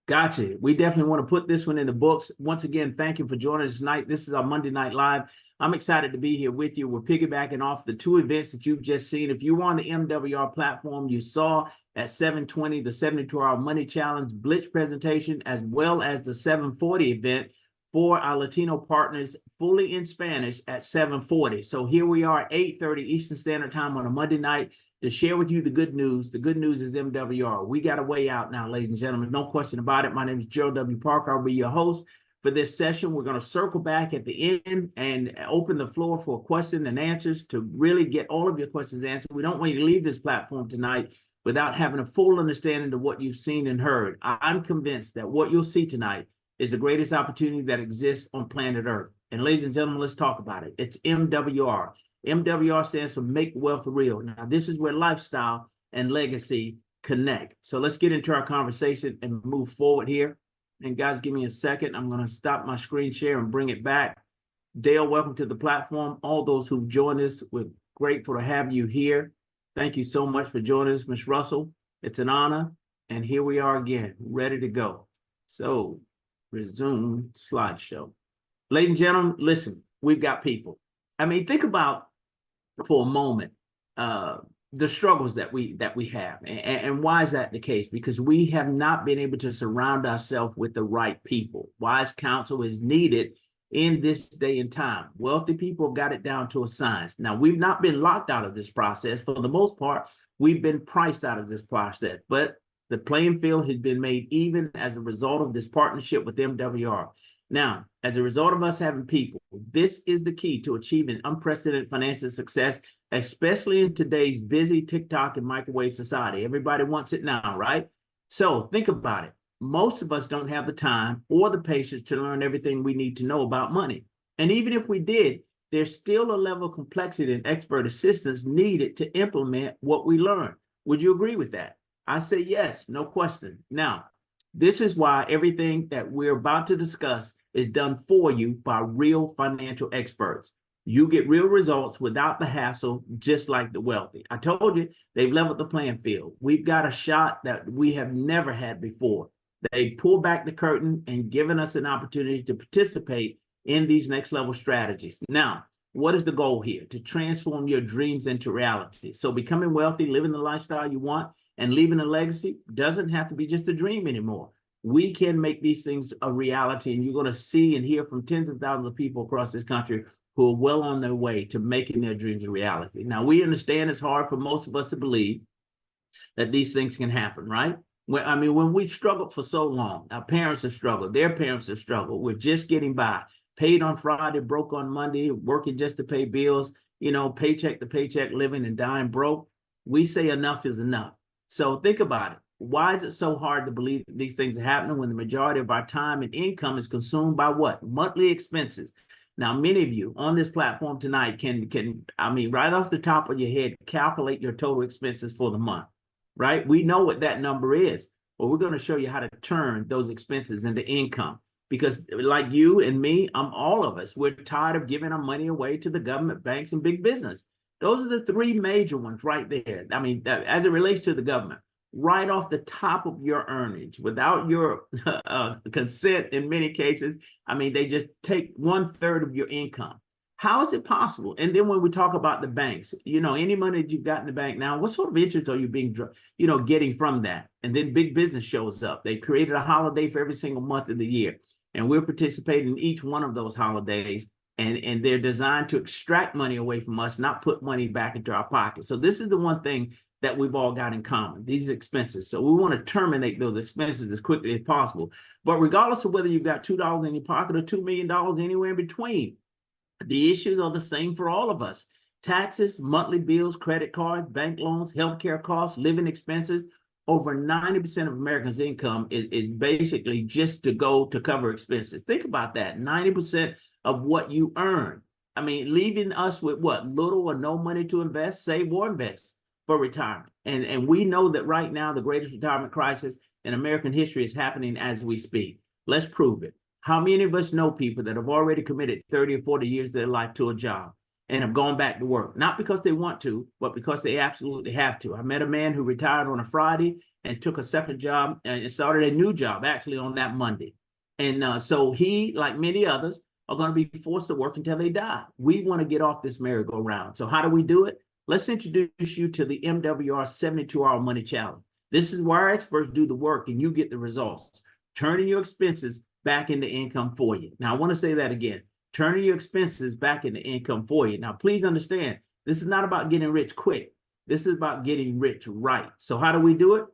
Gotcha. We definitely want to put this one in the books. Once again, thank you for joining us tonight. This is our Monday Night Live. I'm excited to be here with you. We're piggybacking off the two events that you've just seen. If you were on the MWR platform, you saw at 7:20 the 72-hour money challenge blitz presentation, as well as the 7:40 event for our Latino partners, fully in Spanish at 7:40. So here we are, 8:30 Eastern Standard Time on a Monday night to share with you the good news. The good news is MWR. We got a way out now, ladies and gentlemen. No question about it. My name is Gerald W. Parker. I'll be your host for this session. We're going to circle back at the end and open the floor for question and answers to really get all of your questions answered. We don't want you to leave this platform tonight without having a full understanding of what you've seen and heard. I'm convinced that what you'll see tonight is the greatest opportunity that exists on planet Earth. And ladies and gentlemen, let's talk about it. It's MWR. MWR stands for Make Wealth Real. Now, this is where lifestyle and legacy connect. So let's get into our conversation and move forward here. And guys, give me a second. I'm going to stop my screen share and bring it back. Dale, welcome to the platform. All those who've joined us, we're grateful to have you here. Thank you so much for joining us, Ms. Russell. It's an honor. And here we are again, ready to go. So resume slideshow. Ladies and gentlemen, listen, we've got people. I mean, think about for a moment the struggles that we have. And why is that the case? Because we have not been able to surround ourselves with the right people. Wise counsel is needed in this day and time. Wealthy people have got it down to a science. Now, we've not been locked out of this process. For the most part, we've been priced out of this process. But the playing field has been made even as a result of this partnership with MWR. Now, as a result of us having people, this is the key to achieving unprecedented financial success, especially in today's busy TikTok and microwave society. Everybody wants it now, right? So think about it. Most of us don't have the time or the patience to learn everything we need to know about money. And even if we did, there's still a level of complexity and expert assistance needed to implement what we learn. Would you agree with that? I say yes, no question. Now, this is why everything that we're about to discuss is done for you by real financial experts. You get real results without the hassle, just like the wealthy. I told you, they've leveled the playing field. We've got a shot that we have never had before. They pulled back the curtain and given us an opportunity to participate in these next level strategies. Now, what is the goal here? To transform your dreams into reality. So becoming wealthy, living the lifestyle you want, and leaving a legacy doesn't have to be just a dream anymore. We can make these things a reality, and you're going to see and hear from tens of thousands of people across this country who are well on their way to making their dreams a reality. Now, we understand it's hard for most of us to believe that these things can happen, right? When we've struggled for so long, our parents have struggled, their parents have struggled, we're just getting by, paid on Friday, broke on Monday, working just to pay bills, paycheck to paycheck, living and dying broke. We say enough is enough. So think about it. Why is it so hard to believe that these things are happening when the majority of our time and income is consumed by what? Monthly expenses. Now, many of you on this platform tonight can right off the top of your head, calculate your total expenses for the month, right? We know what that number is, but we're going to show you how to turn those expenses into income. Because like you and me, all of us, we're tired of giving our money away to the government, banks, and big business. Those are the three major ones right there. As it relates to the government, right off the top of your earnings, without your consent in many cases, they just take 1/3 of your income. How is it possible? And then when we talk about the banks, any money that you've got in the bank now, what sort of interest are you getting from that? And then big business shows up. They created a holiday for every single month of the year, and we're participating in each one of those holidays. And they're designed to extract money away from us, not put money back into our pocket. So this is the one thing that we've all got in common, these expenses. So we want to terminate those expenses as quickly as possible. But regardless of whether you've got $2 in your pocket or $2 million anywhere in between, the issues are the same for all of us. Taxes, monthly bills, credit cards, bank loans, healthcare costs, living expenses. Over 90% of Americans' income is basically just to go to cover expenses. Think about that, 90% of what you earn. Leaving us with what? Little or no money to invest, save or invest for retirement. And we know that right now, the greatest retirement crisis in American history is happening as we speak. Let's prove it. How many of us know people that have already committed 30 or 40 years of their life to a job? and have gone back to work, not because they want to, but because they absolutely have to. I met a man who retired on a Friday and took a second job and started a new job actually on that Monday. And so he, like many others, are going to be forced to work until they die. We want to get off this merry-go-round. So how do we do it? Let's introduce you to the MWR 72-Hour Money Challenge. This is where our experts do the work and you get the results, turning your expenses back into income for you. Now, I want to say that again. Turning your expenses back into income for you. Now, please understand, this is not about getting rich quick. This is about getting rich right. So how do we do it?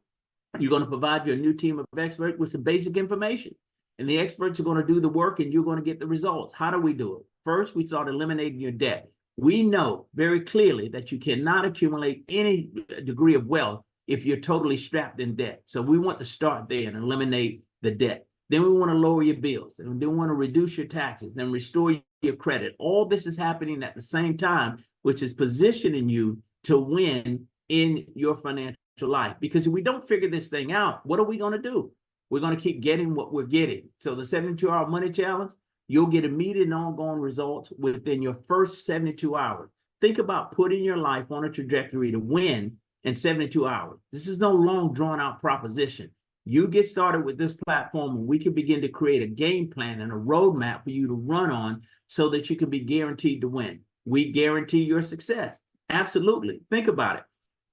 You're going to provide your new team of experts with some basic information. And the experts are going to do the work and you're going to get the results. How do we do it? First, we start eliminating your debt. We know very clearly that you cannot accumulate any degree of wealth if you're totally strapped in debt. So we want to start there and eliminate the debt. Then we want to lower your bills, and then we want to reduce your taxes, then restore your credit. All this is happening at the same time, which is positioning you to win in your financial life. Because if we don't figure this thing out, what are we going to do? We're going to keep getting what we're getting. So the 72-Hour Money Challenge, you'll get immediate and ongoing results within your first 72 hours. Think about putting your life on a trajectory to win in 72 hours. This is no long drawn out proposition. You get started with this platform and we can begin to create a game plan and a roadmap for you to run on so that you can be guaranteed to win. We guarantee your success. Absolutely. Think about it.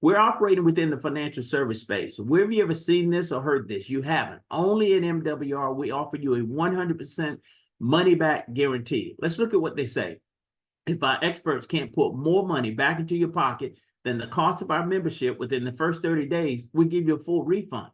We're operating within the financial service space. Where have you ever seen this or heard this? You haven't. Only in MWR, we offer you a 100% money back guarantee. Let's look at what they say. If our experts can't put more money back into your pocket than the cost of our membership within the first 30 days, we give you a full refund.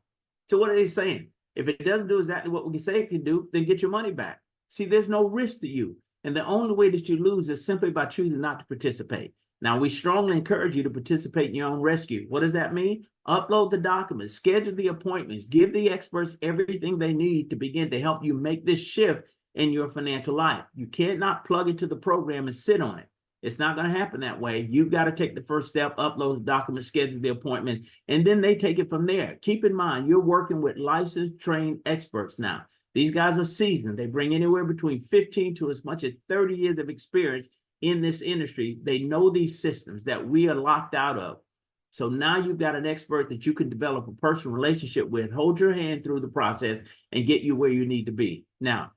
So what are they saying? If it doesn't do exactly what we say it can do, then get your money back. See, there's no risk to you. And the only way that you lose is simply by choosing not to participate. Now, we strongly encourage you to participate in your own rescue. What does that mean? Upload the documents, schedule the appointments, give the experts everything they need to begin to help you make this shift in your financial life. You cannot plug into the program and sit on it. It's not going to happen that way. You've got to take the first step, upload the documents, schedule the appointment, and then they take it from there. Keep in mind, you're working with licensed, trained experts now. These guys are seasoned. They bring anywhere between 15 to as much as 30 years of experience in this industry. They know these systems that we are locked out of. So now you've got an expert that you can develop a personal relationship with, hold your hand through the process, and get you where you need to be. Now,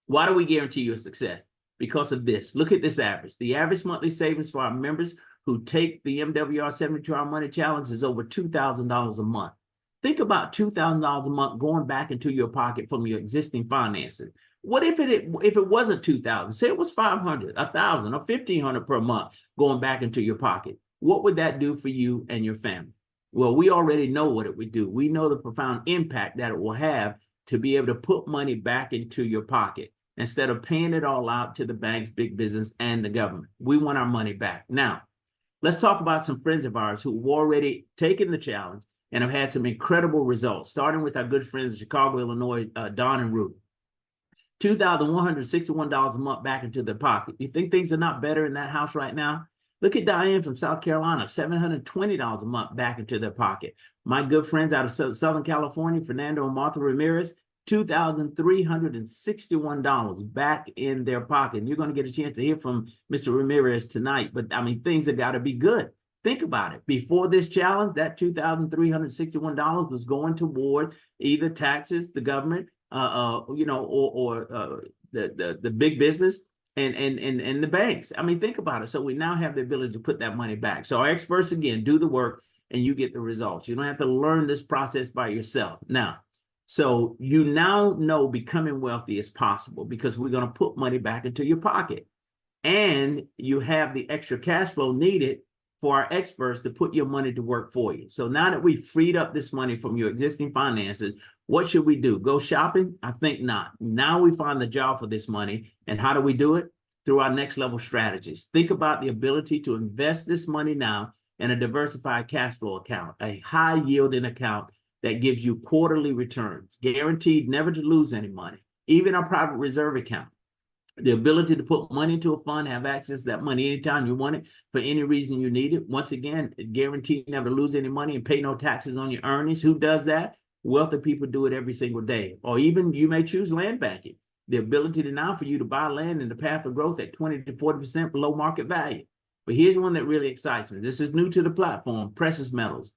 why do we guarantee your success? Because of this. Look at this average. The average monthly savings for our members who take the MWR 72-Hour Money Challenge is over $2,000 a month. Think about $2,000 a month going back into your pocket from your existing finances. What if it wasn't $2,000? Say it was $500, $1,000, or $1,500 per month going back into your pocket. What would that do for you and your family? Well, we already know what it would do. We know the profound impact that it will have to be able to put money back into your pocket instead of paying it all out to the banks, big business, and the government. We want our money back. Now, let's talk about some friends of ours who've already taken the challenge and have had some incredible results, starting with our good friends in Chicago, Illinois, Don and Ruth. $2,161 a month back into their pocket. You think things are not better in that house right now? Look at Diane from South Carolina, $720 a month back into their pocket. My good friends out of Southern California, Fernando and Martha Ramirez, $2,361 back in their pocket. And you're going to get a chance to hear from Mr. Ramirez tonight. But I mean, things have got to be good. Think about it. Before this challenge, that $2,361 was going toward either taxes, the government, or the big business and the banks. I mean, think about it. So we now have the ability to put that money back. So our experts, again, do the work and you get the results. You don't have to learn this process by yourself. Now, so you now know becoming wealthy is possible because we're going to put money back into your pocket. And you have the extra cash flow needed for our experts to put your money to work for you. So now that we've freed up this money from your existing finances, what should we do? Go shopping? I think not. Now we find the job for this money. And how do we do it? Through our next level strategies. Think about the ability to invest this money now in a diversified cash flow account, a high yielding account that gives you quarterly returns, guaranteed never to lose any money. Even our private reserve account, the ability to put money into a fund, have access to that money anytime you want it, for any reason you need it. Once again, guaranteed never to lose any money and pay no taxes on your earnings. Who does that? Wealthy people do it every single day. Or even you may choose land banking. the ability to now for you to buy land in the path of growth at 20 to 40% below market value. But here's one that really excites me. This is new to the platform, precious metals.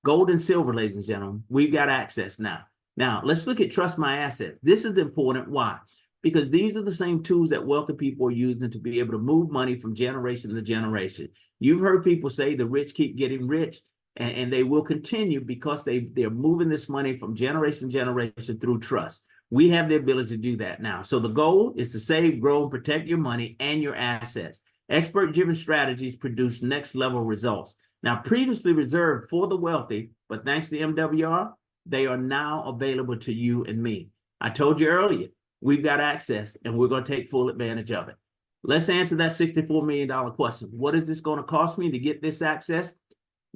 Gold and silver, ladies and gentlemen, we've got access now. Now, let's look at Trust My Assets. This is important. Why? Because these are the same tools that wealthy people are using to be able to move money from generation to generation. You've heard people say the rich keep getting rich, and they will continue because they're moving this money from generation to generation through trust. We have the ability to do that now. So the goal is to save, grow, and protect your money and your assets. Expert-driven strategies produce next-level results. Now, previously reserved for the wealthy, but thanks to MWR, they are now available to you and me. I told you earlier, we've got access, and we're going to take full advantage of it. Let's answer that $64 million question. What is this going to cost me to get this access?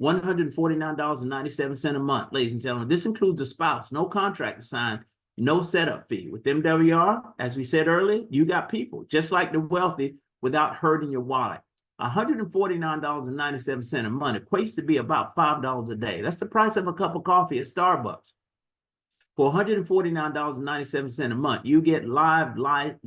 $149.97 a month, ladies and gentlemen. This includes a spouse, no contract to sign, no setup fee. With MWR, as we said earlier, you got people, just like the wealthy, without hurting your wallet. $149.97 a month equates to be about $5 a day. That's the price of a cup of coffee at Starbucks. For $149.97 a month, you get live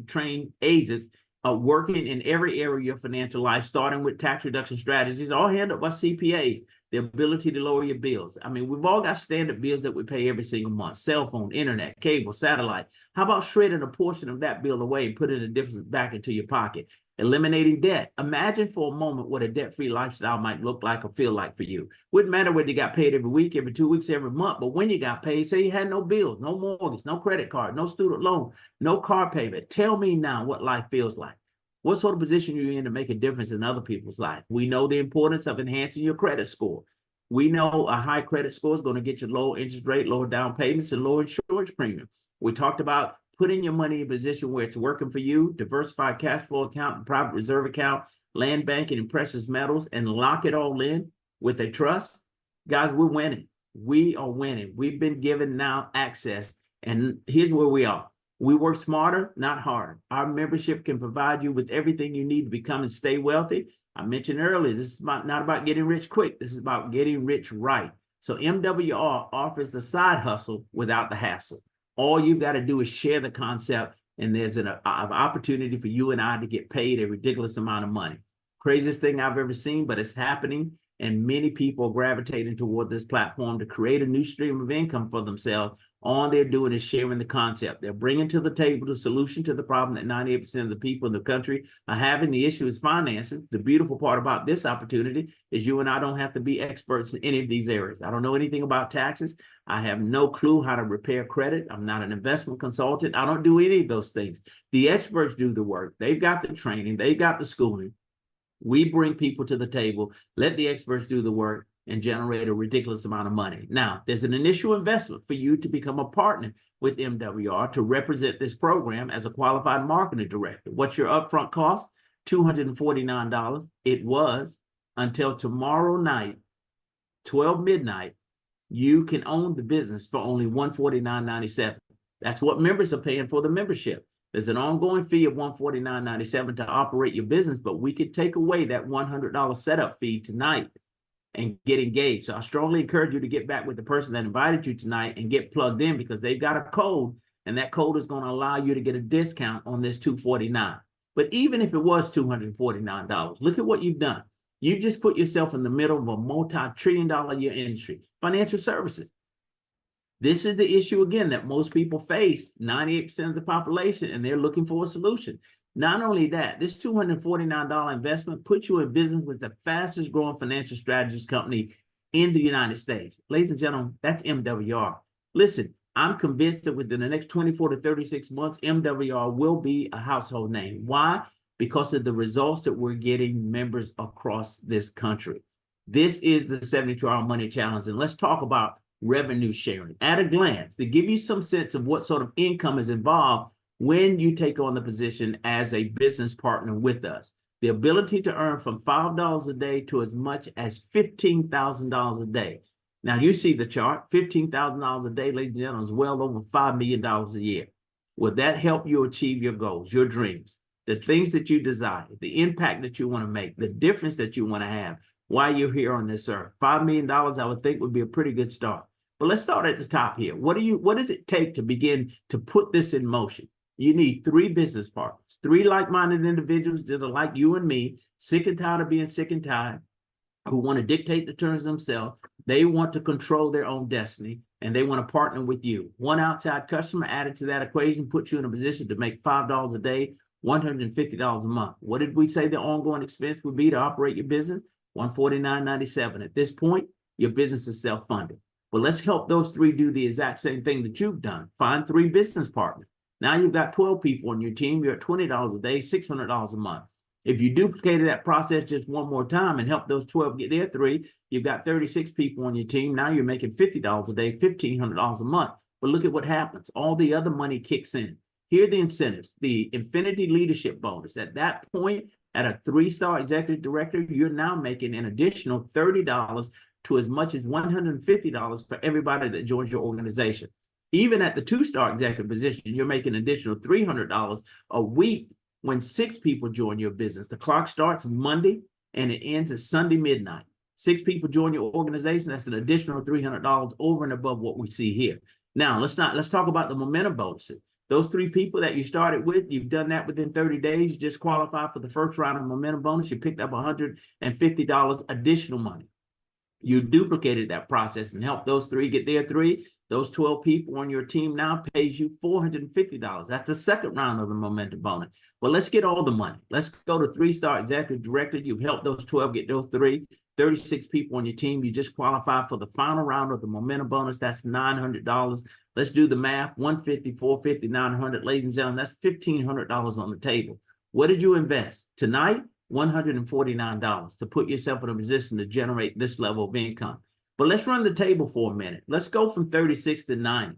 trained agents working in every area of your financial life, starting with tax reduction strategies, all handled by CPAs, the ability to lower your bills. I mean, we've all got standard bills that we pay every single month: cell phone, internet, cable, satellite. How about shredding a portion of that bill away and putting the difference back into your pocket? Eliminating debt. Imagine for a moment what a debt-free lifestyle might look like or feel like for you. Wouldn't matter whether you got paid every week, every 2 weeks, every month, but when you got paid, say you had no bills, no mortgage, no credit card, no student loan, no car payment. Tell me now what life feels like. What sort of position are you in to make a difference in other people's life? We know the importance of enhancing your credit score. We know a high credit score is going to get you low interest rate, lower down payments, and lower insurance premium. We talked about putting your money in a position where it's working for you, diversified cash flow account and private reserve account, land banking and precious metals, and lock it all in with a trust. Guys, we're winning. We are winning. We've been given now access, and here's where we are. We work smarter, not harder. Our membership can provide you with everything you need to become and stay wealthy. I mentioned earlier, this is not about getting rich quick. This is about getting rich right. So MWR offers the side hustle without the hassle. All you've got to do is share the concept, and there's an opportunity for you and I to get paid a ridiculous amount of money. Craziest thing I've ever seen, but it's happening, and many people are gravitating toward this platform to create a new stream of income for themselves. All they're doing is sharing the concept. They're bringing to the table the solution to the problem that 98% of the people in the country are having. The issue is finances. The beautiful part about this opportunity is you and I don't have to be experts in any of these areas. I don't know anything about taxes. I have no clue how to repair credit. I'm not an investment consultant. I don't do any of those things. The experts do the work. They've got the training. They've got the schooling. We bring people to the table, let the experts do the work, and generate a ridiculous amount of money. Now, there's an initial investment for you to become a partner with MWR to represent this program as a qualified marketing director. What's your upfront cost? $249. It was until tomorrow night, 12 midnight. You can own the business for only $149.97. That's what members are paying for the membership. There's an ongoing fee of $149.97 to operate your business, but we could take away that $100 setup fee tonight and get engaged. So I strongly encourage you to get back with the person that invited you tonight and get plugged in, because they've got a code, and that code is going to allow you to get a discount on this $249. But even if it was $249, look at what you've done. You've just put yourself in the middle of a multi-trillion-dollar-a-year industry, financial services. This is the issue, again, that most people face, 98% of the population, and they're looking for a solution. Not only that, this $249 investment puts you in business with the fastest growing financial strategies company in the United States. Ladies and gentlemen, that's MWR. Listen, I'm convinced that within the next 24 to 36 months, MWR will be a household name. Why? Because of the results that we're getting members across this country. This is the 72-Hour Money Challenge, and let's talk about revenue sharing at a glance to give you some sense of what sort of income is involved when you take on the position as a business partner with us. The ability to earn from $5 a day to as much as $15,000 a day. Now you see the chart, $15,000 a day, ladies and gentlemen, is well over $5 million a year. Will that help you achieve your goals, your dreams, the things that you desire, the impact that you want to make, the difference that you want to have while you're here on this earth? $5 million, I would think, would be a pretty good start. But let's start at the top here. What does it take to begin to put this in motion? You need 3 business partners, 3 like-minded individuals that are like you and me, sick and tired of being sick and tired, who want to dictate the terms themselves. They want to control their own destiny, and they want to partner with you. 1 outside customer added to that equation puts you in a position to make $5 a day, $150 a month. What did we say the ongoing expense would be to operate your business? $149.97. At this point, your business is self-funded. But let's help those 3 do the exact same thing that you've done. Find 3 business partners. Now you've got 12 people on your team. You're at $20 a day, $600 a month. If you duplicated that process just 1 more time and help those 12 get their 3, you've got 36 people on your team. Now you're making $50 a day, $1,500 a month. But look at what happens. All the other money kicks in. Here are the incentives. The Infinity Leadership Bonus. At that point, at a 3-star executive director, you're now making an additional $30 to as much as $150 for everybody that joins your organization. Even at the 2-star executive position, you're making an additional $300 a week when 6 people join your business. The clock starts Monday and it ends at Sunday midnight. 6 people join your organization. That's an additional $300 over and above what we see here. Now, let's talk about the momentum bonuses. Those 3 people that you started with, you've done that within 30 days. You just qualified for the first round of momentum bonus. You picked up $150 additional money. You duplicated that process and helped those 3 get their 3. Those 12 people on your team now pays you $450. That's the second round of the momentum bonus. But let's get all the money. Let's go to 3-star executive director. You've helped those 12 get those 3. 36 people on your team. You just qualified for the final round of the momentum bonus. That's $900. Let's do the math. 150, 450, 900. Ladies and gentlemen, that's $1,500 on the table. What did you invest? Tonight, $149 to put yourself in a position to generate this level of income. But let's run the table for a minute. Let's go from 36 to 90.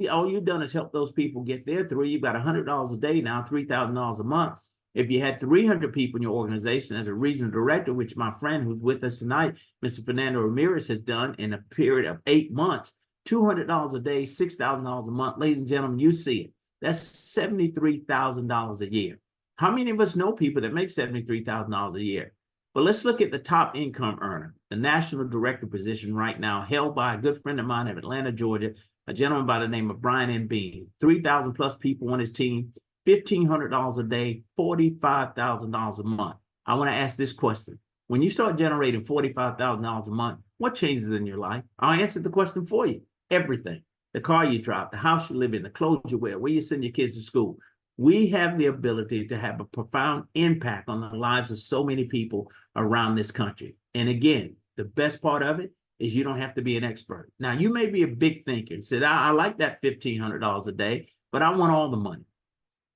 All you've done is help those people get their 3. You've got $100 a day now, $3,000 a month. If you had 300 people in your organization as a regional director, which my friend who's with us tonight, Mr. Fernando Ramirez, has done in a period of 8 months, $200 a day, $6,000 a month. Ladies and gentlemen, you see it. That's $73,000 a year. How many of us know people that make $73,000 a year? But let's look at the top income earner, the national director position right now, held by a good friend of mine in Atlanta, Georgia, a gentleman by the name of Brian M. Bean. 3,000 plus people on his team, $1,500 a day, $45,000 a month. I want to ask this question. When you start generating $45,000 a month, what changes in your life? I'll answer the question for you. Everything. The car you drive, the house you live in, the clothes you wear, where you send your kids to school. We have the ability to have a profound impact on the lives of so many people around this country. And again, the best part of it is you don't have to be an expert. Now, you may be a big thinker and said, I like that $1,500 a day, but I want all the money.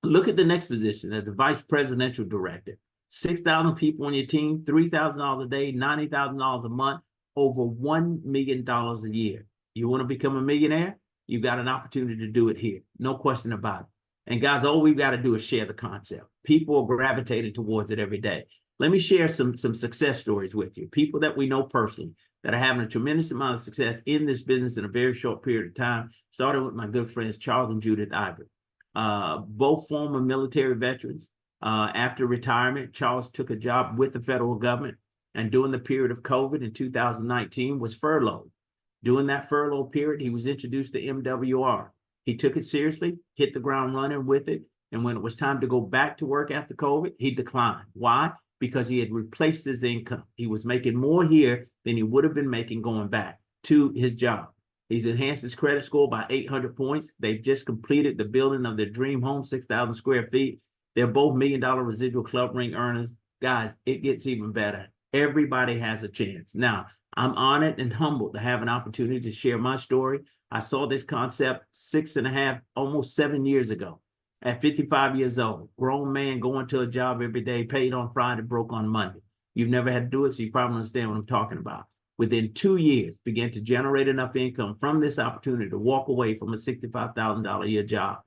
Look at the next position as a vice presidential director. 6,000 people on your team, $3,000 a day, $90,000 a month, over $1 million a year. You want to become a millionaire? You've got an opportunity to do it here. No question about it. And guys, all we've got to do is share the concept. People are gravitating towards it every day. Let me share some success stories with you. People that we know personally that are having a tremendous amount of success in this business in a very short period of time. Started with my good friends, Charles and Judith Ivory. Both former military veterans. After retirement, Charles took a job with the federal government, and during the period of COVID in 2019 was furloughed. During that furlough period, he was introduced to MWR. He took it seriously, hit the ground running with it. And when it was time to go back to work after COVID, he declined. Why? Because he had replaced his income. He was making more here than he would have been making going back to his job. He's enhanced his credit score by 800 points. They've just completed the building of their dream home, 6,000 square feet. They're both $1 million residual club ring earners. Guys, it gets even better. Everybody has a chance. Now, I'm honored and humbled to have an opportunity to share my story. I saw this concept 6.5, almost 7 years ago. At 55 years old, grown man going to a job every day, paid on Friday, broke on Monday. You've never had to do it, so you probably understand what I'm talking about. Within 2 years, began to generate enough income from this opportunity to walk away from a $65,000 a year job.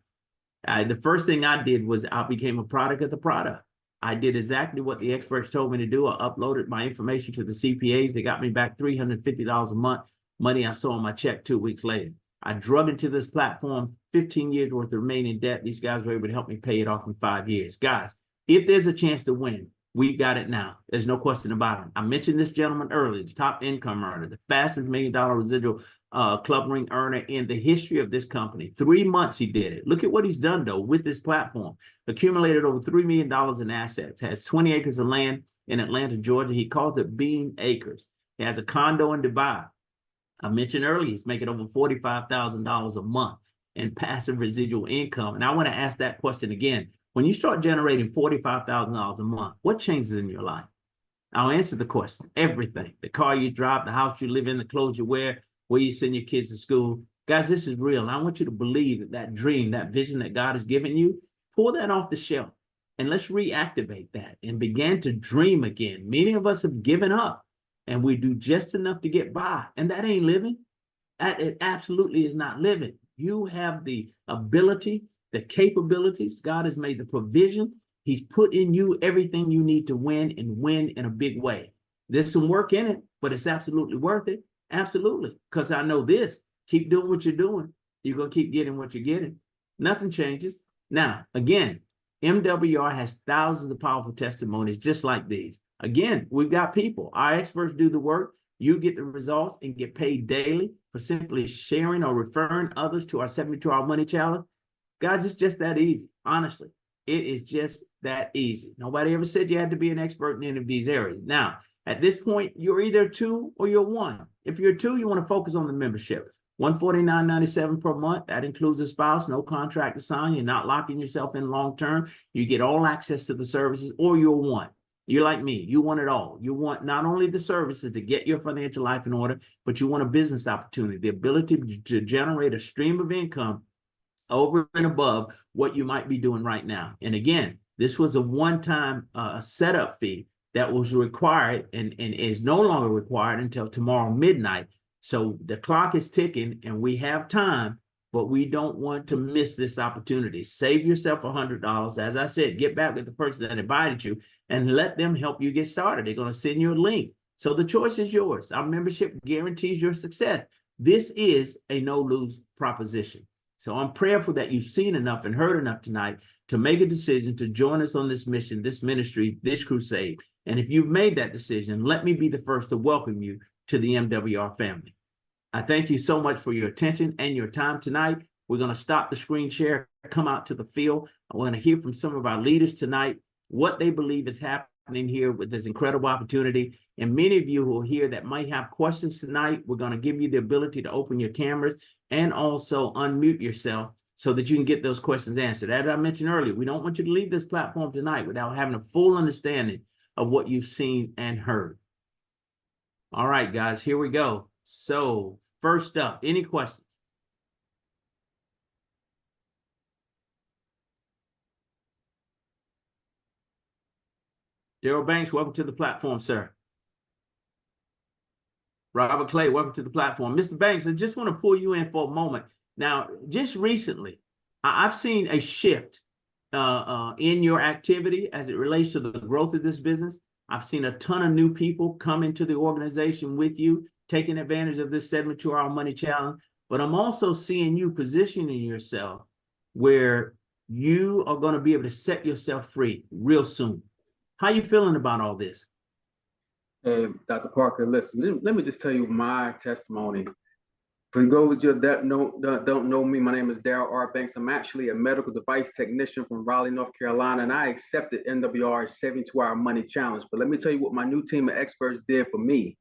The first thing I did was I became a product of the product. I did exactly what the experts told me to do. I uploaded my information to the CPAs. They got me back $350 a month, money I saw on my check 2 weeks later. I drug into this platform, 15 years worth of remaining debt. These guys were able to help me pay it off in 5 years. Guys, if there's a chance to win, we got it now. There's no question about it. I mentioned this gentleman earlier, the top income earner, the fastest $1 million residual club ring earner in the history of this company. 3 months he did it. Look at what he's done, though, with this platform. Accumulated over $3 million in assets, has 20 acres of land in Atlanta, Georgia. He calls it Bean Acres. He has a condo in Dubai. I mentioned earlier, he's making over $45,000 a month in passive residual income. And I want to ask that question again. When you start generating $45,000 a month, what changes in your life? I'll answer the question. Everything. The car you drive, the house you live in, the clothes you wear, where you send your kids to school. Guys, this is real. I want you to believe that that dream, that vision that God has given you, pull that off the shelf and let's reactivate that and begin to dream again. Many of us have given up and we do just enough to get by. And that ain't living. It absolutely is not living. You have the ability, the capabilities. God has made the provision. He's put in you everything you need to win and win in a big way. There's some work in it, but it's absolutely worth it. Absolutely. Because I know this. Keep doing what you're doing. You're going to keep getting what you're getting. Nothing changes. Now, again, MWR has thousands of powerful testimonies just like these. Again, we've got people. Our experts do the work. You get the results and get paid daily for simply sharing or referring others to our 72-hour money challenge. Guys, it's just that easy. Honestly, it is just that easy. Nobody ever said you had to be an expert in any of these areas. Now, at this point, you're either 2 or you're 1. If you're 2, you want to focus on the membership. $149.97 per month. That includes a spouse, no contract to sign. You're not locking yourself in long term. You get all access to the services, or you're 1. You're like me. You want it all. You want not only the services to get your financial life in order, but you want a business opportunity, the ability to generate a stream of income over and above what you might be doing right now. And again, this was a one-time setup fee that was required and is no longer required until tomorrow midnight. So the clock is ticking and we have time, but we don't want to miss this opportunity. Save yourself $100. As I said, get back with the person that invited you and let them help you get started. They're going to send you a link. So the choice is yours. Our membership guarantees your success. This is a no-lose proposition. So I'm prayerful that you've seen enough and heard enough tonight to make a decision to join us on this mission, this ministry, this crusade. And if you've made that decision, let me be the first to welcome you to the MWR family. I thank you so much for your attention and your time tonight. We're going to stop the screen share, come out to the field. I want to hear from some of our leaders tonight, what they believe is happening here with this incredible opportunity. And many of you who are here that might have questions tonight, we're going to give you the ability to open your cameras and also unmute yourself so that you can get those questions answered. As I mentioned earlier, we don't want you to leave this platform tonight without having a full understanding of what you've seen and heard. All right, guys, here we go. So first up, any questions? Daryl Banks, welcome to the platform, sir. Robert Clay, welcome to the platform. Mr. Banks, I just want to pull you in for a moment. Now, just recently, I've seen a shift in your activity as it relates to the growth of this business. I've seen a ton of new people come into the organization with you, taking advantage of this 72-hour money challenge. But I'm also seeing you positioning yourself where you are going to be able to set yourself free real soon. How you feeling about all this? Hey, Dr. Parker, listen, let me just tell you my testimony. For those that don't know me, my name is Daryl R. Banks. I'm actually a medical device technician from Raleigh, North Carolina, and I accepted MWR's 72-hour money challenge. But let me tell you what my new team of experts did for me.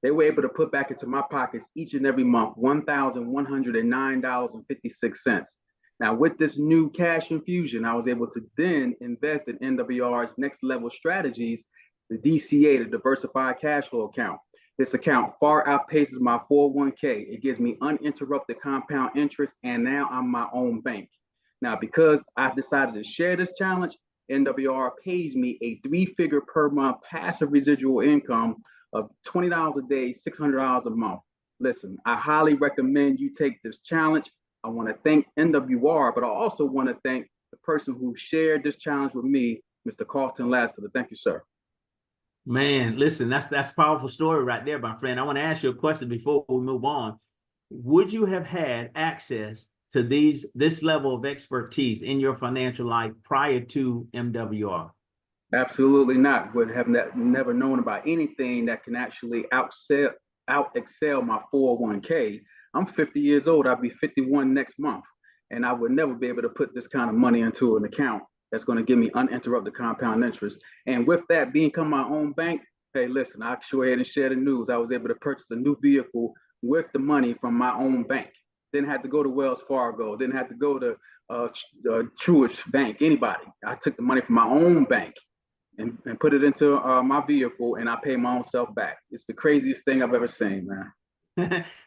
They were able to put back into my pockets each and every month $1,109.56. Now, with this new cash infusion, I was able to then invest in MWR's next level strategies, the DCA, the Diversified Cash Flow account. This account far outpaces my 401k. It gives me uninterrupted compound interest, and now I'm my own bank. Now, because I've decided to share this challenge, MWR pays me a 3-figure per month passive residual income of $20 a day, $600 a month. Listen, I highly recommend you take this challenge. I want to thank MWR, but I also want to thank the person who shared this challenge with me, Mr. Carlton Lassiter. Thank you, sir. Man, listen, that's a powerful story right there, my friend. I want to ask you a question before we move on. Would you have had access to this level of expertise in your financial life prior to MWR? Absolutely not. Would have never known about anything that can actually out excel my 401k. I'm 50 years old. I'll be 51 next month. And I would never be able to put this kind of money into an account that's going to give me uninterrupted compound interest. And with that become my own bank, hey, listen, I'll show ahead and share the news. I was able to purchase a new vehicle with the money from my own bank. Didn't have to go to Wells Fargo. Didn't have to go to Truist Bank, anybody. I took the money from my own bank and put it into my vehicle, and I pay my own self back. It's the craziest thing I've ever seen, man.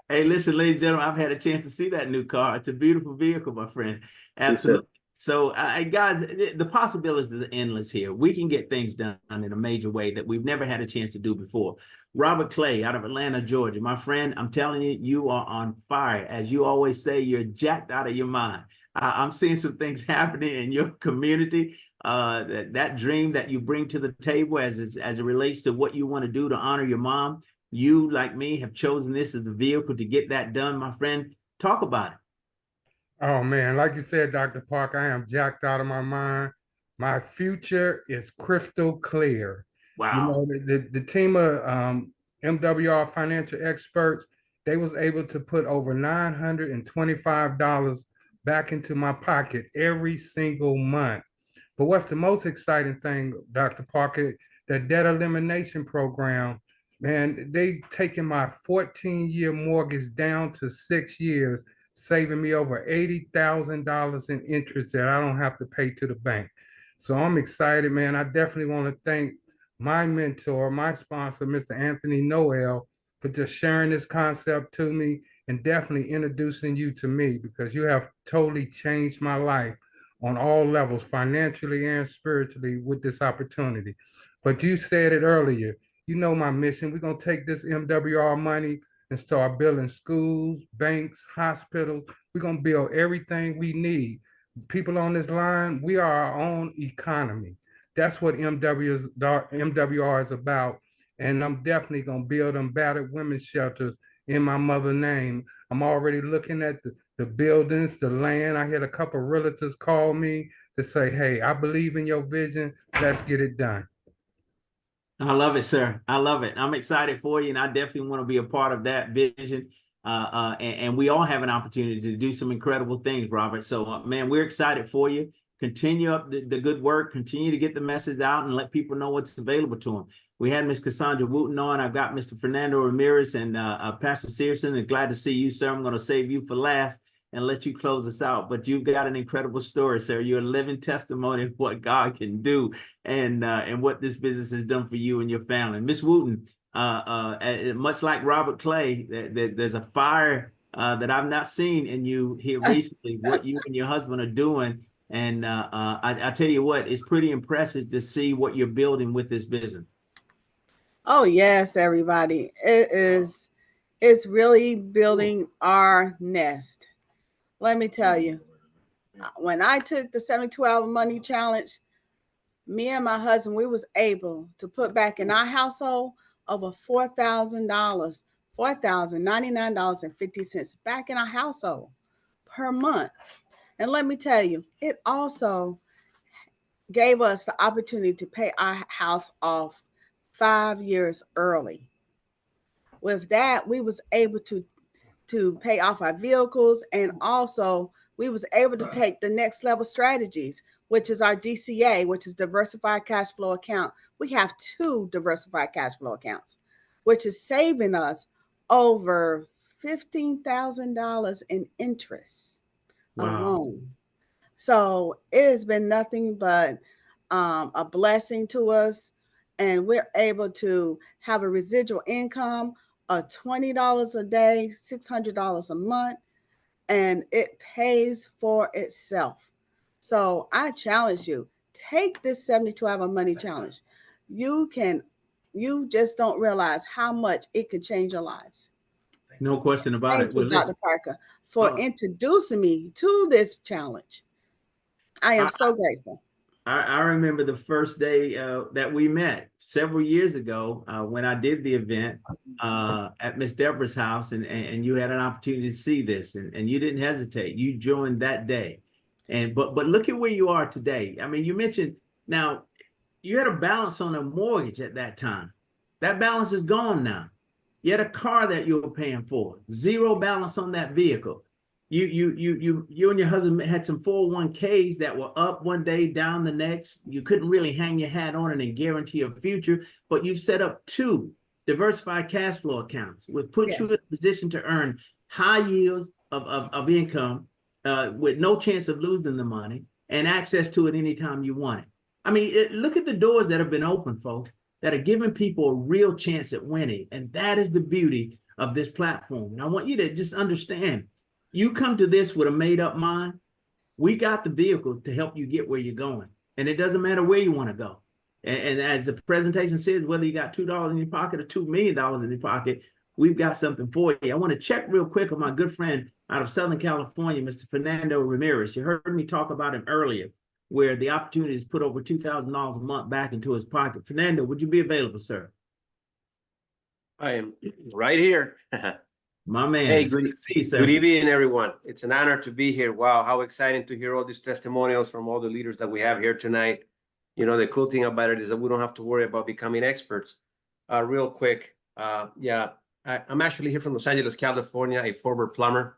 Hey, listen, ladies and gentlemen, I've had a chance to see that new car. It's a beautiful vehicle, my friend. Absolutely. So, guys, the possibilities are endless here. We can get things done in a major way that we've never had a chance to do before. Robert Clay out of Atlanta, Georgia. My friend, I'm telling you, you are on fire. As you always say, you're jacked out of your mind. I'm seeing some things happening in your community. That dream that you bring to the table as it relates to what you want to do to honor your mom. You, like me, have chosen this as a vehicle to get that done, my friend. Talk about it. Oh man, like you said, Dr. Park, I am jacked out of my mind. My future is crystal clear. You Wow. know, the team of MWR financial experts, they was able to put over $925 back into my pocket every single month. But what's the most exciting thing, Dr. Parker, the debt elimination program, man, they taking my 14-year mortgage down to 6 years, saving me over $80,000 in interest that I don't have to pay to the bank. So I'm excited, man. I definitely want to thank my mentor, my sponsor, Mr. Anthony Noel, for just sharing this concept to me and definitely introducing you to me, because you have totally changed my life on all levels, financially and spiritually, with this opportunity. But you said it earlier, you know my mission. We're going to take this MWR money and start building schools, banks, hospitals. We're going to build everything we need. People on this line, we are our own economy. That's what MWR is about. And I'm definitely going to build them battered women's shelters in my mother's name. I'm already looking at the buildings, the land. I had a couple of realtors call me to say, hey, I believe in your vision. Let's get it done. I love it, sir. I love it. I'm excited for you, and I definitely want to be a part of that vision. And we all have an opportunity to do some incredible things, Robert. So, man, we're excited for you. Continue up the good work. Continue to get the message out and let people know what's available to them. We had Miss Cassandra Wooten on. I've got Mr. Fernando Ramirez and Pastor Searson. And glad to see you, sir. I'm going to save you for last and let you close us out. But you've got an incredible story, sir. You're a living testimony of what God can do and what this business has done for you and your family. Miss Wooten, much like Robert Clay, there's a fire that I've not seen in you here recently, what you and your husband are doing. And I tell you what, it's pretty impressive to see what you're building with this business. Oh, yes, everybody. It's really building our nest. Let me tell you, when I took the 72-hour money challenge, me and my husband, we was able to put back in our household over $4,000, $4,099.50 back in our household per month. And let me tell you, it also gave us the opportunity to pay our house off 5 years early. With that, we was able to pay off our vehicles, and also we was able to take the next level strategies, which is our DCA, which is diversified cash flow account. We have 2 diversified cash flow accounts, which is saving us over $15,000 in interest alone. So it has been nothing but a blessing to us, and we're able to have a residual income of $20 a day, $600 a month, and it pays for itself. So I challenge you, take this 72-hour money challenge. You just don't realize how much it can change your lives. No question about it. Thank you, Dr. Parker, for introducing me to this challenge. I am so grateful. I remember the first day that we met several years ago when I did the event at Miss Deborah's house, and you had an opportunity to see this, and you didn't hesitate. You joined that day, but look at where you are today. I mean, you mentioned you had a balance on a mortgage at that time. That balance is gone now. You had a car that you were paying for, zero balance on that vehicle. You and your husband had some 401ks that were up one day, down the next. You couldn't really hang your hat on it and guarantee a future, but you've set up 2 diversified cash flow accounts, which puts you in a position to earn high yields of income with no chance of losing the money and access to it anytime you want it. I mean, look at the doors that have been open, folks, that are giving people a real chance at winning. And that is the beauty of this platform. And I want you to just understand, you come to this with a made-up mind. We got the vehicle to help you get where you're going. And it doesn't matter where you want to go. And as the presentation says, whether you got $2 in your pocket or $2 million in your pocket, we've got something for you. I want to check real quick on my good friend out of Southern California, Mr. Fernando Ramirez. You heard me talk about him earlier, where the opportunity is put over $2,000 a month back into his pocket. Fernando, would you be available, sir? I am right here. My man. Hey, Good to see you, sir. Good evening, everyone. It's an honor to be here. Wow, how exciting to hear all these testimonials from all the leaders that we have here tonight. You know, the cool thing about it is that we don't have to worry about becoming experts. Real quick, I'm actually here from Los Angeles, California, a former plumber.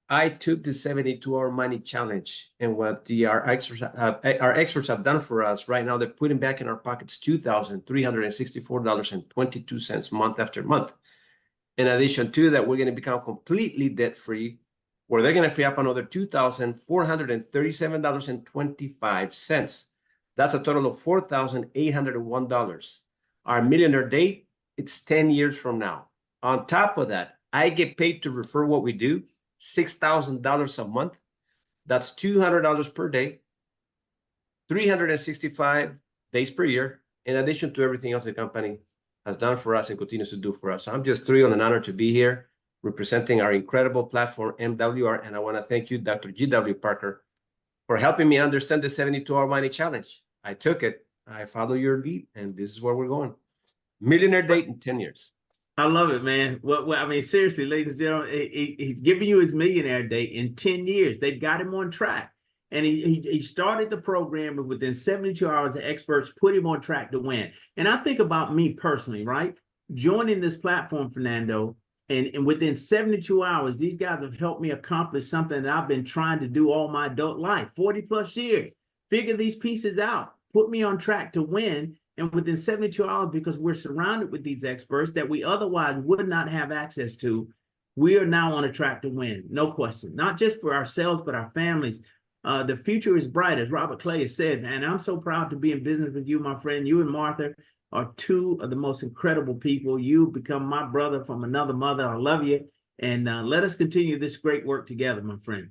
I took the 72-hour money challenge, and what our experts have done for us right now, they're putting back in our pockets $2,364.22 month after month. In addition to that, we're going to become completely debt-free, where they're going to free up another $2,437.25. That's a total of $4,801. Our millionaire date, it's 10 years from now. On top of that, I get paid to refer what we do, $6,000 a month. That's $200 per day, 365 days per year, in addition to everything else the company has done for us and continues to do for us. So I'm just thrilled and honored to be here representing our incredible platform, MWR. And I want to thank you, Dr. G.W. Parker, for helping me understand the 72-hour money challenge. I took it, I follow your lead, and this is where we're going. Millionaire date in 10 years. I love it, man. Well, I mean, seriously, ladies and gentlemen, he's giving you his millionaire date in 10 years. They've got him on track. And he started the program, and within 72 hours, the experts put him on track to win. And I think about me personally, right? Joining this platform, Fernando, and within 72 hours, these guys have helped me accomplish something that I've been trying to do all my adult life, 40 plus years. Figure these pieces out, put me on track to win. And within 72 hours, because we're surrounded with these experts that we otherwise would not have access to, we are now on a track to win, no question. Not just for ourselves, but our families. The future is bright, as Robert Clay has said, and I'm so proud to be in business with you, my friend. You and Martha are 2 of the most incredible people. You've become my brother from another mother. I love you, and let us continue this great work together, my friend.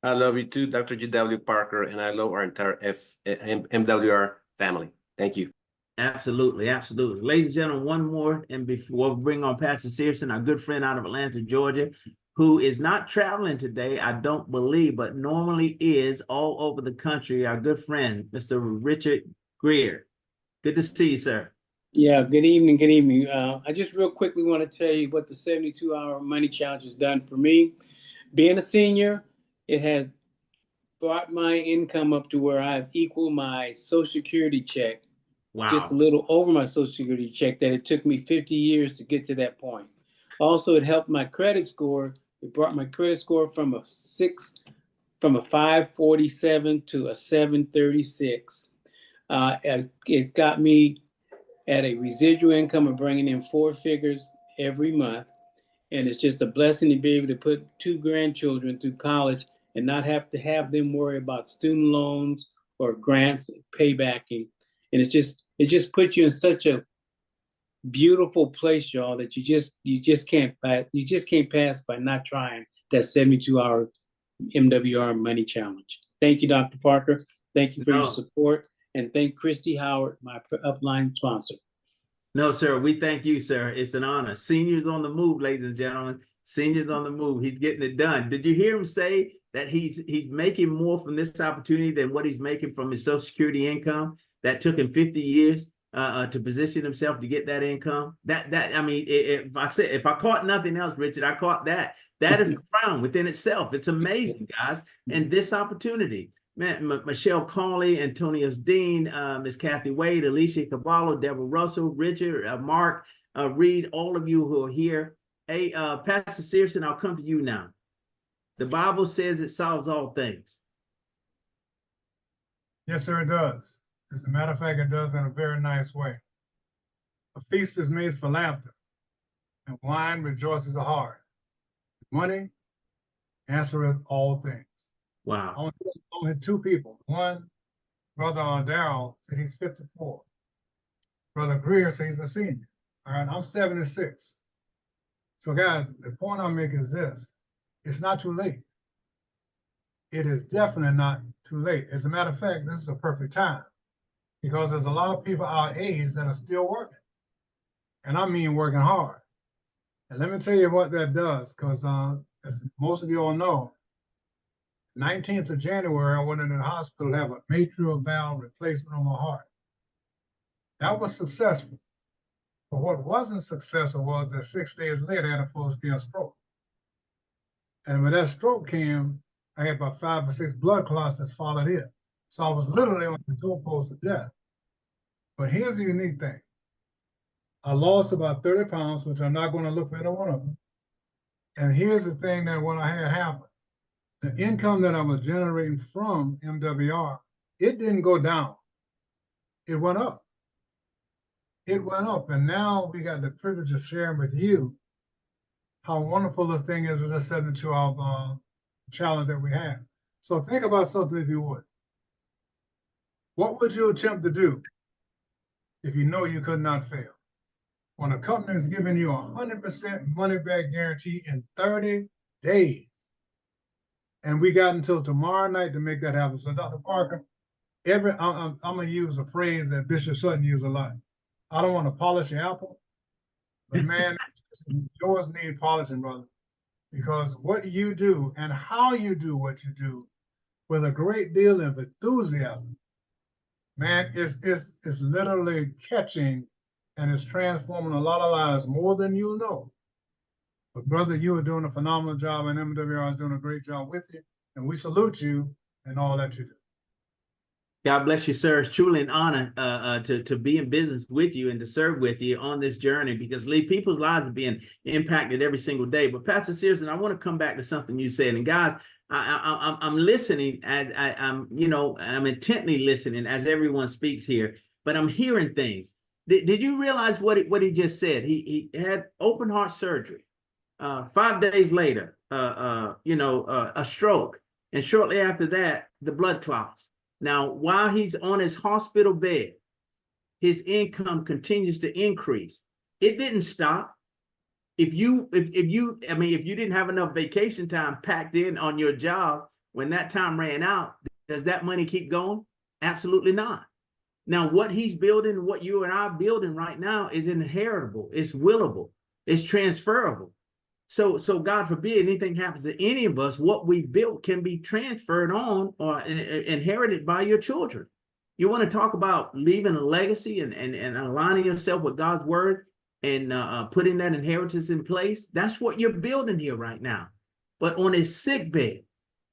I love you too, Dr. G.W. Parker, and I love our entire MWR family. Thank you. Absolutely, absolutely. Ladies and gentlemen, one more, and before we bring on Pastor Searson, our good friend out of Atlanta, Georgia, who is not traveling today, I don't believe, but normally is all over the country, our good friend, Mr. Richard Greer. Good to see you, sir. Yeah, good evening, good evening. I just real quickly want to tell you what the 72-hour money challenge has done for me. Being a senior, it has brought my income up to where I've equaled my Social Security check. Wow. Just a little over my Social Security check, that it took me 50 years to get to that point. Also, it helped my credit score. It brought my credit score from a 547 to a 736. It got me at a residual income of bringing in 4 figures every month. And it's just a blessing to be able to put 2 grandchildren through college and not have to have them worry about student loans or grants paybacking. And it just puts you in such a beautiful place, y'all, that you just can't pass by not trying that 72-hour MWR money challenge. Thank you, Dr. Parker. Thank you for your support, and thank Christy Howard, my upline sponsor. No, sir, we thank you, sir. It's an honor. Seniors on the move, ladies and gentlemen. Seniors on the move. He's getting it done. Did you hear him say that he's making more from this opportunity than what he's making from his Social Security income? That took him 50 years to position himself to get that income. I mean, if I caught nothing else, Richard, I caught that. That is profound within itself. It's amazing, guys. And this opportunity, man, Michelle Conley, Antonio Dean, Miss Kathy Wade, Alicia Cavallo, Deborah Russell, Richard, Mark, read all of you who are here. Hey, Pastor Searson, I'll come to you now. The Bible says it solves all things. Yes, sir, it does. As a matter of fact, it does in a very nice way. A feast is made for laughter, and wine rejoices the heart. Money answereth all things. Wow. I want to hit two people. One, Brother Darrell said he's 54. Brother Greer says he's a senior. All right, I'm 76. So guys, the point I'm making is this. It's not too late. It is definitely not too late. As a matter of fact, this is a perfect time because there's a lot of people our age that are still working. And I mean working hard. And let me tell you what that does, because as most of you all know, 19th of January, I went into the hospital to have a mitral valve replacement on my heart. That was successful. But what wasn't successful was that 6 days later, I had a full-scale stroke. And when that stroke came, I had about 5 or 6 blood clots that followed it. So I was literally on the doorpost of death. But here's the unique thing. I lost about 30 pounds, which I'm not going to look for any one of them. And here's the thing that when I had happen, the income that I was generating from MWR, it didn't go down. It went up. It went up. And now we got the privilege of sharing with you how wonderful this thing is, as I said, into our challenge that we have. So think about something if you would. What would you attempt to do if you know you could not fail? When a company is giving you 100% money back guarantee in 30 days. And we got until tomorrow night to make that happen. So Dr. Parker, I'm going to use a phrase that Bishop Sutton used a lot. I don't want to polish your apple, but man, yours need polishing, brother. Because what you do and how you do what you do with a great deal of enthusiasm, man, it's literally catching and it's transforming a lot of lives more than you know. But brother, you are doing a phenomenal job, and MWR is doing a great job with you. And we salute you and all that you do. God bless you, sir. It's truly an honor to be in business with you and to serve with you on this journey, because people's lives are being impacted every single day. But Pastor Searson, I want to come back to something you said. And guys, I'm listening as I'm intently listening as everyone speaks here, but I'm hearing things. Did you realize what he just said? He had open heart surgery. 5 days later, a stroke. And shortly after that, the blood clots. Now, while he's on his hospital bed, his income continues to increase. It didn't stop. If you didn't have enough vacation time packed in on your job when that time ran out, does that money keep going? Absolutely not. Now, what he's building, what you and I are building right now is inheritable, it's willable, it's transferable. So God forbid anything happens to any of us, what we built can be transferred on or inherited by your children. You want to talk about leaving a legacy and aligning yourself with God's word and putting that inheritance in place? That's what you're building here right now. But on his sick bed,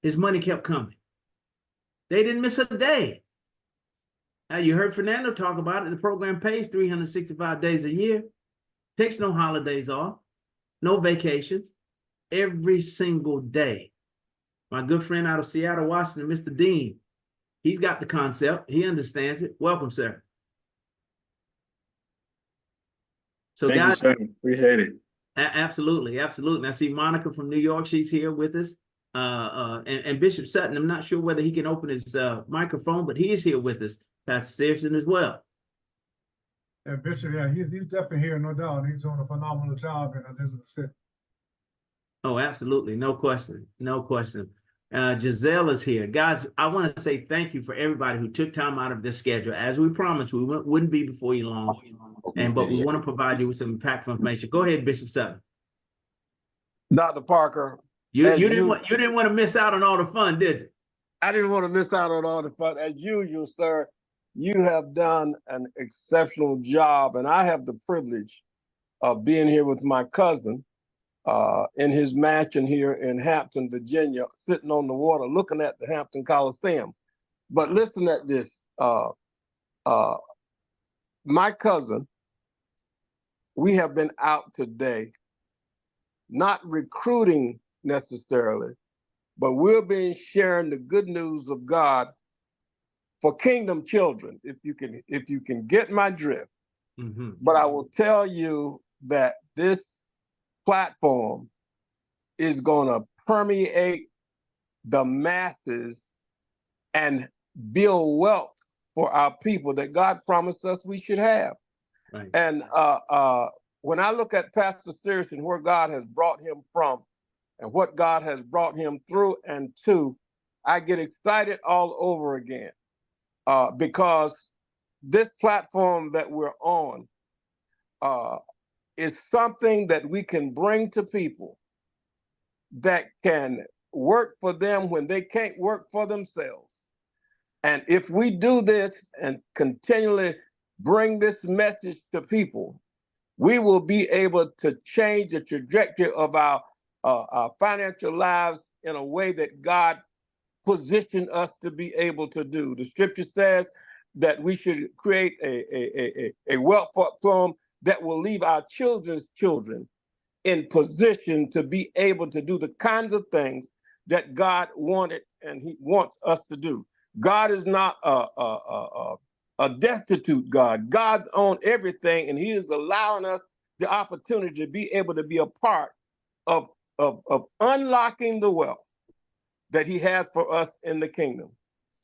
his money kept coming. They didn't miss a day. You heard Fernando talk about it. The program pays 365 days a year, takes no holidays off. No vacations, every single day. My good friend out of Seattle, Washington, Mr. Dean, he's got the concept. He understands it. Welcome, sir. So Thank guys, you, sir. Appreciate it. Absolutely, absolutely. I see Monica from New York. She's here with us. And Bishop Sutton, I'm not sure whether he can open his microphone, but he is here with us. Pastor Searson as well. Yeah, Bishop, yeah, he's definitely here, no doubt. He's doing a phenomenal job in Elizabeth City. Oh, absolutely. No question. No question. Giselle is here. Guys, I want to say thank you for everybody who took time out of their schedule. As we promised, we wouldn't be before you long. But we want to provide you with some impactful information. Go ahead, Bishop Sutton. Dr. Parker. You didn't want to miss out on all the fun, did you? I didn't want to miss out on all the fun. As usual, sir, you have done an exceptional job, and I have the privilege of being here with my cousin in his mansion here in Hampton, Virginia, sitting on the water, looking at the Hampton Coliseum. But listen at this. My cousin we have been out today, not recruiting necessarily, but we've been sharing the good news of God for kingdom children, if you can get my drift. Mm-hmm. But I will tell you that this platform is going to permeate the masses and build wealth for our people that God promised us we should have. Right. And when I look at Pastor Sears and where God has brought him from and what God has brought him through and to, I get excited all over again because this platform that we're on is something that we can bring to people that can work for them when they can't work for themselves. And if we do this and continually bring this message to people, we will be able to change the trajectory of our financial lives in a way that God positioned us to be able to do. The scripture says that we should create a wealth platform that will leave our children's children in position to be able to do the kinds of things that God wanted and he wants us to do. God is not a destitute God. God's on everything, and he is allowing us the opportunity to be able to be a part of unlocking the wealth that he has for us in the kingdom.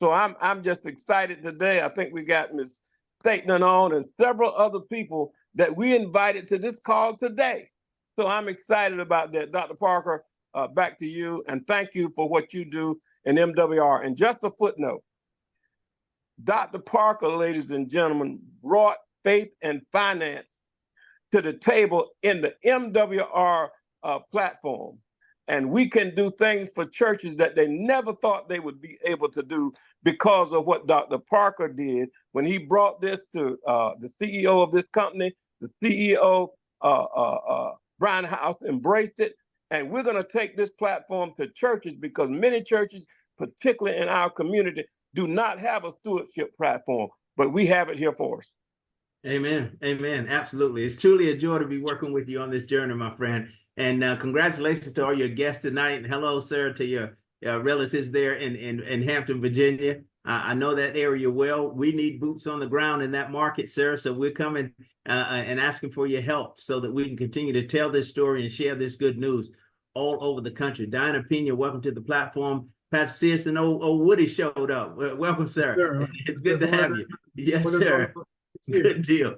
So I'm just excited today. I think we got Ms. Staten on and several other people that we invited to this call today. So I'm excited about that. Dr. Parker, back to you, and thank you for what you do in MWR. And just a footnote, Dr. Parker, ladies and gentlemen, brought faith and finance to the table in the MWR platform. And we can do things for churches that they never thought they would be able to do because of what Dr. Parker did when he brought this to the CEO of this company. The CEO, Brian House, embraced it. And we're going to take this platform to churches because many churches, particularly in our community, do not have a stewardship platform, but we have it here for us. Amen. Amen. Absolutely. It's truly a joy to be working with you on this journey, my friend. And congratulations to all your guests tonight. And hello, sir, to your relatives there in Hampton, Virginia. I know that area well. We need boots on the ground in that market, sir. So we're coming and asking for your help so that we can continue to tell this story and share this good news all over the country. Diana Pena, welcome to the platform. Pastor Sears and old Woody showed up. Welcome, sir. Sure. It's good to have you. Yes, sir. Good deal.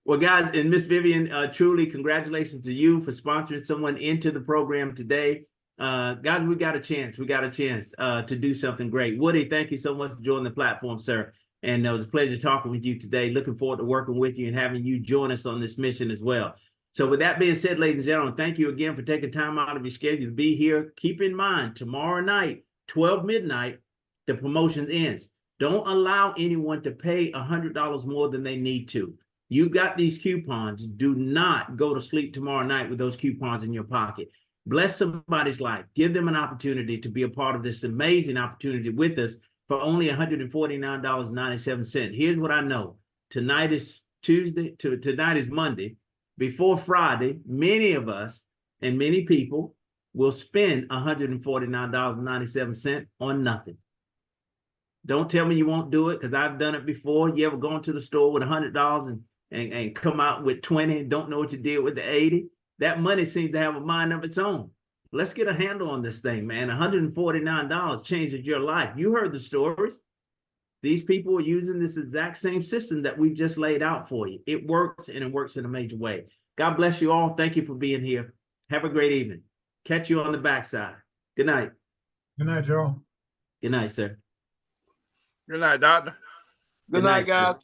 Well, guys, and Miss Vivian, truly congratulations to you for sponsoring someone into the program today. Guys, we got a chance. We got a chance to do something great. Woody, thank you so much for joining the platform, sir. And it was a pleasure talking with you today. Looking forward to working with you and having you join us on this mission as well. So with that being said, ladies and gentlemen, thank you again for taking time out of your schedule to be here. Keep in mind, tomorrow night, 12 midnight, the promotion ends. Don't allow anyone to pay $100 more than they need to. You've got these coupons. Do not go to sleep tomorrow night with those coupons in your pocket. Bless somebody's life. Give them an opportunity to be a part of this amazing opportunity with us for only $149.97. Here's what I know. Tonight is Tuesday. Tonight is Monday. Before Friday, many of us and many people will spend $149.97 on nothing. Don't tell me you won't do it, because I've done it before. You ever gone to the store with $100 and come out with 20, don't know what you did with the 80? That money seems to have a mind of its own. Let's get a handle on this thing, man. $149 changes your life. You heard the stories. These people are using this exact same system that we've just laid out for you. It works, and it works in a major way. God bless you all. Thank you for being here. Have a great evening. Catch you on the backside. Good night. Good night, Joe. Good night, sir. Good night, doctor. Good night, guys.